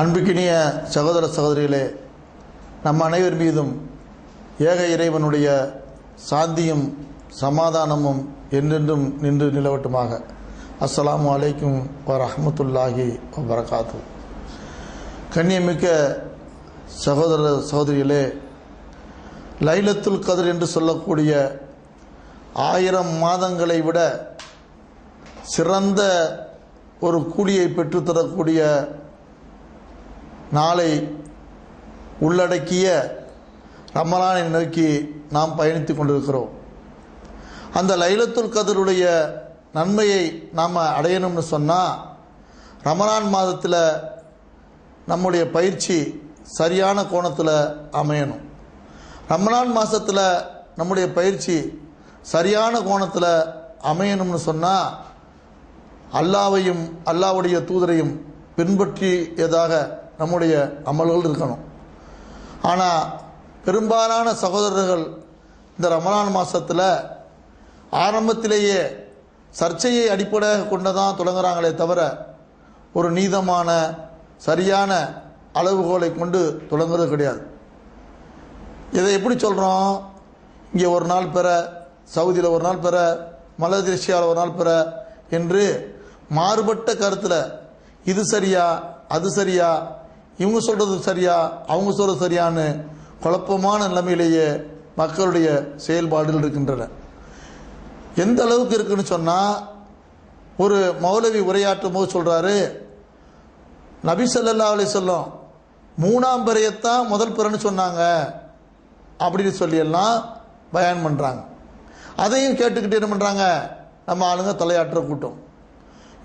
அன்புக்கினிய சகோதர சகோதரிகளே, நம் அனைவர் மீதும் ஏக இறைவனுடைய சாந்தியும் சமாதானமும் என்றென்றும் நின்று நிலவட்டுமாக. அஸ்ஸலாமு அலைக்கும் வரஹ்மத்துல்லாஹி வபரகாத்து. கண்ணியமிக்க சகோதர சகோதரிகளே, லைலத்துல் கத்ர் என்று சொல்லக்கூடிய 1000 மாதங்களை விட சிறந்த ஒரு கூலியை பெற்றுத்தரக்கூடிய நாளை உள்ளடக்கிய ரமலானை நோக்கி நாம் பயணித்து கொண்டிருக்கிறோம். அந்த லைலத்துல் கத்ருடைய நன்மையை நாம் அடையணும்னு சொன்னால் ரமலான் மாதத்தில் நம்முடைய பயிற்சி சரியான கோணத்தில் அமையணும். ரமலான் மாதத்தில் நம்முடைய பயிற்சி சரியான கோணத்தில் அமையணும்னு சொன்னால் அல்லாவையும் அல்லாவுடைய தூதரையும் பின்பற்றியதாக நம்முடைய அமல்கள் இருக்கணும். ஆனால் பெரும்பாலான சகோதரர்கள் இந்த ரமலான் மாதத்தில் ஆரம்பத்திலேயே சர்ச்சையை அடிப்படையாக கொண்டுதான் தொடங்குறாங்களே தவிர ஒரு நீதமான சரியான அளவுகோலை கொண்டு தொடங்குறது கிடையாது. இதை எப்படி சொல்கிறோம்? இங்கே ஒரு நாள் பெற, சவுதியில் ஒரு நாள் பெற, மலேசியாவில் ஒரு நாள் பெற என்று மாறுபட்ட கருத்தில் இது சரியா அது சரியா, இவங்க சொல்கிறது சரியா அவங்க சொல்கிறது சரியான்னு குழப்பமான நிலைமையிலேயே மக்களுடைய செயல்பாடுகள் இருக்கின்றன. எந்த அளவுக்கு இருக்குன்னு சொன்னால், ஒரு மௌலவி உரையாற்றும் போது சொல்கிறாரு, நபி ஸல்லல்லாஹு அலைஹி வஸல்லம் 3ஆம் பிறையத்தான் முதல் பிறைன்னு சொன்னாங்க அப்படின்னு சொல்லியெல்லாம் பயான் பண்ணுறாங்க. அதையும் கேட்டுக்கிட்டு என்ன பண்ணுறாங்க நம்ம ஆளுங்க தலையாட்டுற கூட்டம்.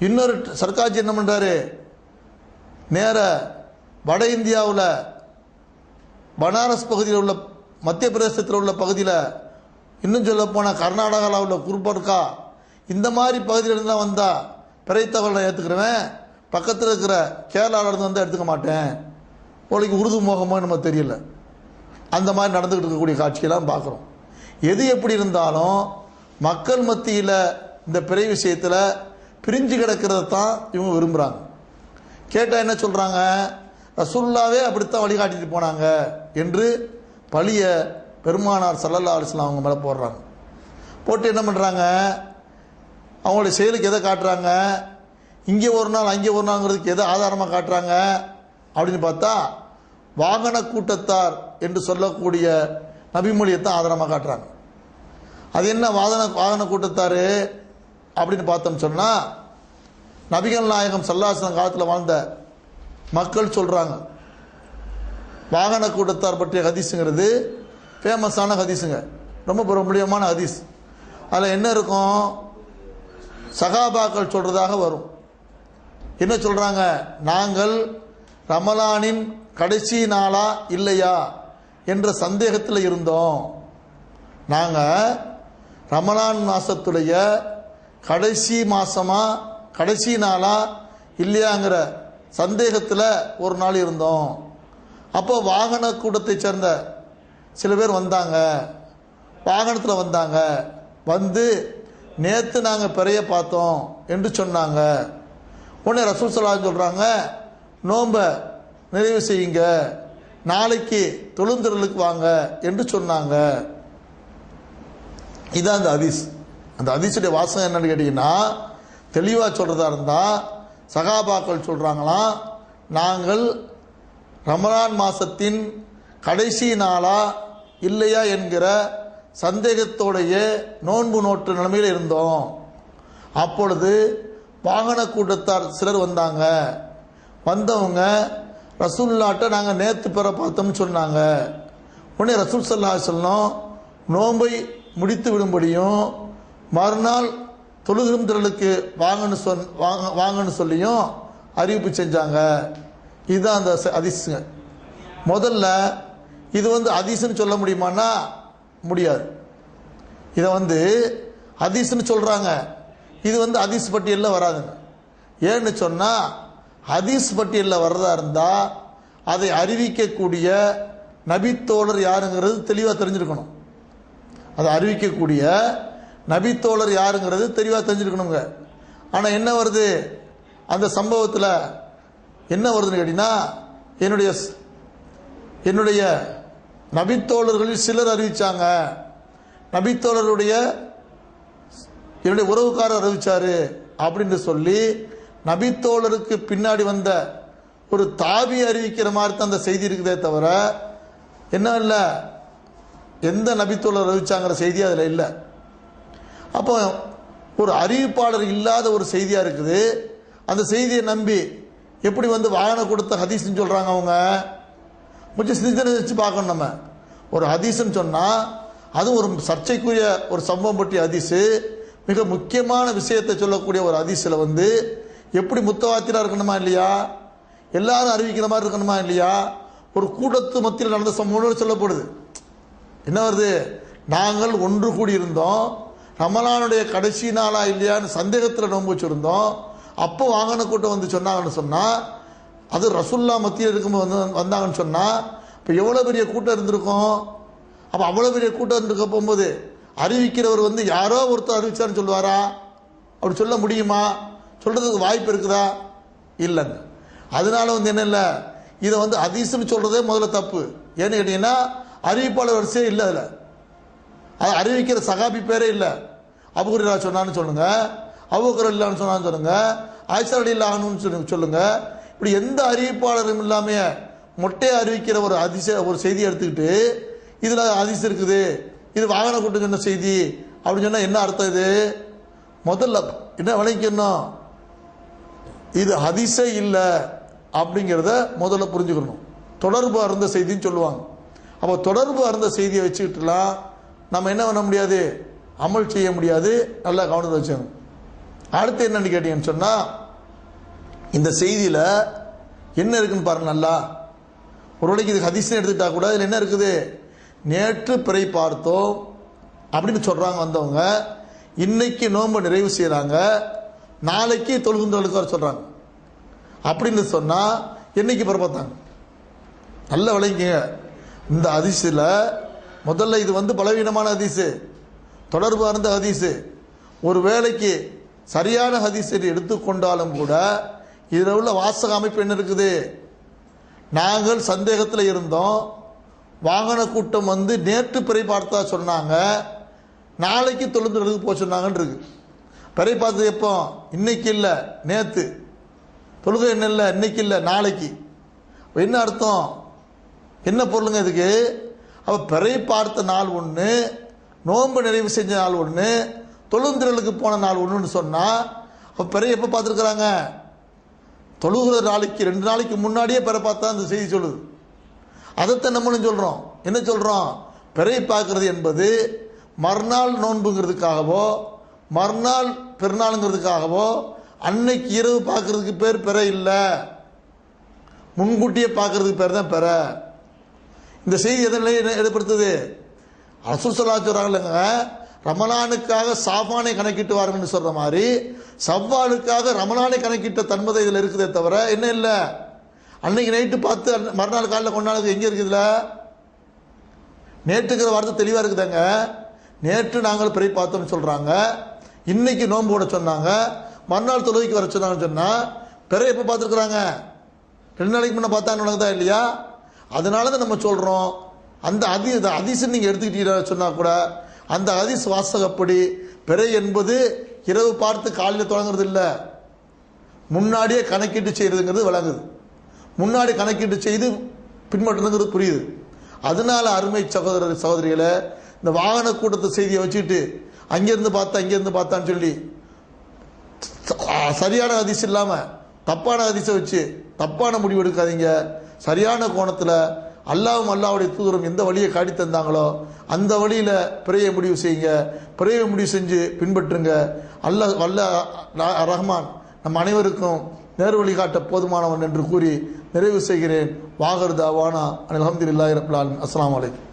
இன்னொரு சர்க்கார்ஜி என்ன பண்ணுறாரு, நேர வட இந்தியாவில் பனாரஸ் பகுதியில் உள்ள மத்திய பிரதேசத்தில் உள்ள பகுதியில், இன்னும் சொல்ல போனால் கர்நாடகாவில் உள்ள குருபர்கா இந்த மாதிரி பகுதியிலிருந்து வந்தால் பிறை தகவலை ஏற்றுக்கிறவன், பக்கத்தில் இருக்கிற கேரளாவிலேருந்து வந்து எடுத்துக்க மாட்டேன். உங்களுக்கு உருது மோகமோ நம்ம தெரியல. அந்த மாதிரி நடந்துக்கிட்டு இருக்கக்கூடிய காட்சியெல்லாம் பார்க்குறோம். எது எப்படி இருந்தாலும் மக்கள் மத்தியில் இந்த பிறை விஷயத்தில் பிரிஞ்சு கிடக்கிறத தான் இவங்க விரும்புகிறாங்க. கேட்டால் என்ன சொல்கிறாங்க, ரசூலுல்லாவே அப்படித்தான் வழிகாட்டிட்டு போனாங்க என்று பழிய பெருமானார் ஸல்லல்லாஹு அலைஹி வஸல்லம் அவங்க மேலே போடுறாங்க. போட்டு என்ன பண்ணுறாங்க, அவங்களுடைய செயலுக்கு எதை காட்டுறாங்க, இங்கே ஒரு நாள் அங்கே ஒரு நாள்ங்கிறதுக்கு எதை ஆதாரமாக காட்டுறாங்க அப்படின்னு பார்த்தா வாகன கூட்டத்தார் என்று சொல்லக்கூடிய நபிமொழியைத்தான் ஆதாரமாக காட்டுறாங்க. அது என்ன வாகன கூட்டத்தார் அப்படின்னு பார்த்தோம் சொன்னால், நபிகள் நாயகம் ஸல்லல்லாஹு அலைஹி வஸல்லம் காலத்தில் வாழ்ந்த மக்கள் சொல்கிறாங்க. வாகன கூட்டத்தார் பற்றிய ஹதீஸுங்கிறது ஃபேமஸான ஹதீஸுங்க, ரொம்ப பிரபலியமான ஹதீஸ். அதில் என்ன இருக்கும், சகாபாக்கள் சொல்கிறதாக வரும். என்ன சொல்கிறாங்க, நாங்கள் ரமலானின் கடைசி நாளா இல்லையா என்ற சந்தேகத்தில் இருந்தோம். நாங்கள் ரமலான் மாதத்துடைய கடைசி மாதமா கடைசி நாளா இல்லையாங்கிற சந்தேகத்தில் ஒரு நாள் இருந்தோம். அப்போ வாகன கூட்டத்தை சேர்ந்த சில பேர் வந்தாங்க, வாகனத்தில் வந்தாங்க, வந்து நேற்று நாங்கள் பிறைய பார்த்தோம் என்று சொன்னாங்க. உடனே ரசூல் ஸல்லல்லாஹு அலைஹி வஸல்லம் சொல்கிறாங்க, நோன்பை நிறைவு செய்யுங்க, நாளைக்கு தொழுந்திரலுக்கு வாங்க என்று சொன்னாங்க. இதான் அந்த ஹதீஸ். அந்த ஹதீஸுடைய வாசகம் என்னன்னு கேட்டிங்கன்னா, தெளிவாக சொல்கிறதா இருந்தால் சகாபாக்கள் சொல்கிறாங்களாம், நாங்கள் ரமலான் மாதத்தின் கடைசி நாளா இல்லையா என்கிற சந்தேகத்தோடைய நோன்பு நோட்டு நிலைமையில் இருந்தோம். அப்பொழுது வாகன கூட்டத்தார் சிலர் வந்தாங்க. வந்தவங்க ரசூலுல்லாஹ்ட்ட நாங்கள் நேற்று பெற பார்த்தோம்னு சொன்னாங்க. உடனே ரசூல் ஸல்லல்லாஹு அலைஹி வஸல்லம் நோன்பை முடித்து விடும்படியும் மறுநாள் தொழுகும் திரளுக்கு வாங்கன்னு சொல்லியும் அறிவிப்பு செஞ்சாங்க. இதுதான் அந்த ஹதீஸுங்க. முதல்ல இது ஹதீஸ்னு சொல்ல முடியுமான்னா முடியாது. இதை ஹதீஸ்னு சொல்கிறாங்க, இது ஹதீஸ் பட்டியலில் வராதுங்க. ஏன்னு சொன்னால், ஹதீஸ் பட்டியலில் வர்றதா இருந்தால் அதை அறிவிக்கக்கூடிய நபித்தோழர் யாருங்கிறது தெளிவாக தெரிஞ்சிருக்கணும். அதை அறிவிக்கக்கூடிய நபித்தோழர் யாருங்கிறது தெளிவாக தெரிஞ்சிருக்கணுங்க. ஆனால் என்ன வருது, அந்த சம்பவத்தில் என்ன வருதுன்னு கேட்டீங்கன்னா, என்னுடைய நபித்தோழர்களில் சிலர் அறிவிச்சாங்க, நபித்தோழருடைய என்னுடைய உறவுக்காரர் அறிவிச்சாரு அப்படின்னு சொல்லி நபித்தோழருக்கு பின்னாடி வந்த ஒரு தாபி அறிவிக்கிற மாதிரி தான் அந்த செய்தி இருக்குதே தவிர என்ன இல்லை, எந்த நபித்தோழர் அறிவிச்சாங்கிற செய்தி அதில் இல்லை. அப்போ ஒரு அறிவிப்பாளர் இல்லாத ஒரு செய்தியாக இருக்குது. அந்த செய்தியை நம்பி எப்படி வாகனம் கொடுத்த ஹதீஸ்ன்னு சொல்கிறாங்க அவங்க? கொஞ்சம் சிந்தனை வச்சு பார்க்கணும். நம்ம ஒரு ஹதீஸ்ன்னு சொன்னால் அது ஒரு சர்ச்சைக்குரிய ஒரு சம்பவம் பற்றிய ஹதீஸு, மிக முக்கியமான விஷயத்தை சொல்லக்கூடிய ஒரு ஹதீஸில் எப்படி முத்தவாத்திராக இருக்கணுமா இல்லையா, எல்லாரும் அறிவிக்கிற மாதிரி இருக்கணுமா இல்லையா, ஒரு கூட்டத்து மத்தியில் நடந்த சம்பவம் சொல்லப்படுது. என்ன வருது? நாங்கள் ஒன்று கூடியிருந்தோம், ரமலானுடைய கடைசி நாளா இல்லையான்னு சந்தேகத்தில் நோன்பு வச்சுருந்தோம். அப்போ வாகன கூட்டம் சொன்னாங்கன்னு சொன்னால், அது ரசுல்லா மத்தியில் இருக்கும்போது வந்தாங்கன்னு சொன்னால் இப்போ எவ்வளோ பெரிய கூட்டம் இருந்திருக்கும். அப்போ அவ்வளோ பெரிய கூட்டம் இருந்திருக்க போகும்போது அறிவிக்கிறவர் யாரோ ஒருத்தர் அறிவிச்சான்னு சொல்லுவாரா? அப்படி சொல்ல முடியுமா? சொல்கிறதுக்கு வாய்ப்பு இருக்குதா? இல்லைங்க. அதனால என்ன இல்லை, இதை ஹதீஸ்னு சொல்கிறதே முதல்ல தப்பு. ஏன்னு கேட்டிங்கன்னா, அறிவிப்பாளர் வரிசையே இல்லை, அதில் அது அறிவிக்கிற சகாபி பேரே இல்லை. அபூஹுரைரா சொன்னான்னு சொல்லுங்க, அபூபக்கர் இல்லான்னு சொன்னான்னு சொல்லுங்க, ஆயிஷா ரலியல்லாஹு சொல்லுங்க. இப்படி எந்த அறிவிப்பாளரும் இல்லாமைய மொட்டையை அறிவிக்கிற ஒரு செய்தியை எடுத்துக்கிட்டு இதில் ஹதீஸ் இருக்குது, இது வாகன கூட்டம் சொன்ன செய்தி அப்படின்னு சொன்னால் என்ன அர்த்தம்? இது முதல்ல என்ன விளைக்கணும், இது ஹதீஸே இல்லை அப்படிங்கிறத முதல்ல புரிஞ்சுக்கணும். தொடர்பு அருந்த செய்தின்னு சொல்லுவாங்க. அப்போ தொடர்பு அருந்த செய்தியை வச்சுக்கிட்டுலாம் நம்ம என்ன பண்ண முடியாது, அமல் செய்ய முடியாது. நல்லா கவனத்தை வச்சுக்கணும். அடுத்து என்னன்னு கேட்டீங்கன்னு சொன்னால், இந்த செய்தியில் என்ன இருக்குன்னு பாருங்க. நல்லா ஒரு வேளைக்கு இது ஹதீஸ்னு எடுத்துக்கிட்டா கூட இதில் என்ன இருக்குது, நேற்று பிறை பார்த்தோம் அப்படின்னு சொல்கிறாங்க வந்தவங்க, இன்னைக்கு நோன்பு நிறைவு செய்கிறாங்க, நாளைக்கு தொழுகுந்தவர்களுக்கு வர சொல்கிறாங்க அப்படின்னு சொன்னால் என்னைக்கு பிற பார்த்தாங்க? நல்ல விளங்கிங்க. இந்த ஹதீஸில் முதல்ல இது பலவீனமான ஹதீஸு, தொடர்பு அருந்த ஹதீஸு. ஒரு வேளைக்கு சரியான ஹதீஸ் எடுத்துக்கொண்டாலும் கூட இதில் உள்ள வாசக அமைப்பு என்ன இருக்குது, நாங்கள் சந்தேகத்தில் இருந்தோம், வாகன கூட்டம் நேற்று பிறை பார்த்தா சொன்னாங்க, நாளைக்கு தொழுந்துறதுக்கு போக சொன்னாங்கன்னு இருக்கு. பிறை பார்த்தது எப்போ? இன்னைக்கு இல்லை, நேற்று. தொழுகை என்ன இல்லை, இன்னைக்கு இல்லை, நாளைக்கு. என்ன அர்த்தம், என்ன பொருளுங்க இதுக்கு? அப்போ பிறை பார்த்த நாள் ஒன்று, நோன்பு நிறைவு செஞ்ச நாள் ஒன்று, தொழுந்திரலுக்கு போன நாள் ஒன்றுன்னு சொன்னால் அப்போ பிறை எப்போ பார்த்துருக்குறாங்க? தொழுகிற நாளைக்கு 2 நாளைக்கு முன்னாடியே பிறை பார்த்தா அந்த செய்தி சொல்லுது. அதைத்தான் நம்மளும் சொல்கிறோம். என்ன சொல்கிறோம்? பிறை பார்க்கறது என்பது மறுநாள் நோன்புங்கிறதுக்காகவோ மறுநாள் பெருநாளுங்கிறதுக்காகவோ அன்னைக்கு இரவு பார்க்கறதுக்கு பேர் பிறை இல்லை, முன்கூட்டியே பார்க்கறதுக்கு பேர் தான் பிறை. இந்த செய்தி எதனை ஏற்படுத்துது? ரசூல் ஸல்லல்லாஹு அலைஹி வஸல்லம் சொல்கிறாங்க, ரமலானுக்காக சாஃபானை கணக்கிட்டு வாருங்கன்னு சொல்கிற மாதிரி சவ்வாலுக்காக ரமலானை கணக்கிட்ட தன்மதை இதில் இருக்குதே தவிர என்ன இல்லை, அன்னைக்கு நைட்டு பார்த்து மறுநாள் காலையில் கொண்டாடுறது எங்கே இருக்குதுல? நேற்றுக்கிற வார்த்தை தெளிவாக இருக்குதாங்க. நேற்று நாங்கள் பிறை பார்த்தோம்னு சொல்கிறாங்க, இன்னைக்கு நோன்பு போட சொன்னாங்க, மறுநாள் தொழுகைக்கு வர சொன்னாங்கன்னு சொன்னால் பிறை எப்போ பார்த்துருக்குறாங்க? 2 நாளைக்கு முன்னே பார்த்தான்னு உனக்குதா இல்லையா? அதனால தான் நம்ம சொல்கிறோம், அந்த ஹதீஸ் நீங்கள் எடுத்துக்கிட்டீங்க சொன்னால் கூட அந்த ஹதீஸ் வாசகப்படி பிறை என்பது இரவு பார்த்து காலையில் தொடங்குறது இல்லை, முன்னாடியே கணக்கீட்டு செய்கிறதுங்கிறது விளங்குது. முன்னாடி கணக்கீட்டு செய்து பின்பற்றுங்கிறது புரியுது. அதனால அருமை சகோதரிகளை, இந்த வாகன கூட்டத்தை செய்தியை வச்சுட்டு அங்கேருந்து பார்த்தான்னு சொல்லி சரியான ஹதீஸ் இல்லாமல் தப்பான ஹதீஸை வச்சு தப்பான முடிவு எடுக்காதீங்க. சரியான கோணத்தில் அல்லாஹ்வும் அல்லாஹ்வுடைய தூதரும் எந்த வழியை காட்டி தந்தாங்களோ அந்த வழியில் பிறையை முடிவு செய்யுங்க. பிறையை முடிவு செஞ்சு பின்பற்றுங்க. அல்லாஹ் வல்ல ரஹ்மான் நம் அனைவருக்கும் நேர்வழி காட்ட போதுமானவன் என்று கூறி நிறைவு செய்கிறேன். வாகர் தாவானா அல்ஹம்துலில்லாஹி ரப்பில் ஆலமீன். அஸ்ஸலாமு அலைக்கும்.